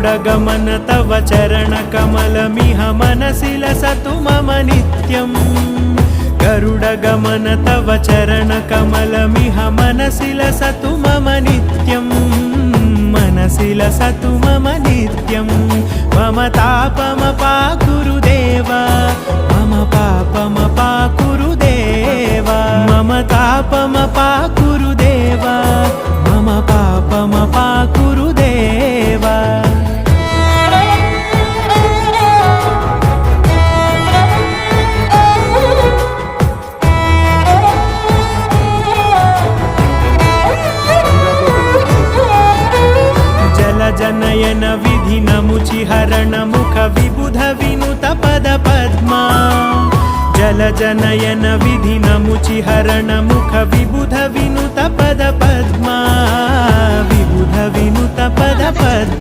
गरुडगमन तव चरणकमलमिह मनसि लसतु मम नित्यम् गरुडगमन तव चरणकमलमिह मनसि लसतु मम नित्यम् मनसि लसतु मम नित्यम् मम तापमपाकुरु देव मम पापमपाकुरु देव मम तापमपाकुरु देव मम पापमपाकुरु देव जनयन विधिनमुचिहरण मुख विबुध विनुत पद पद्मा जलजनयन विधिनमुचिहरण मुख विबुध विनुत पद पद्मा विबुध विनुत पद पद्मा।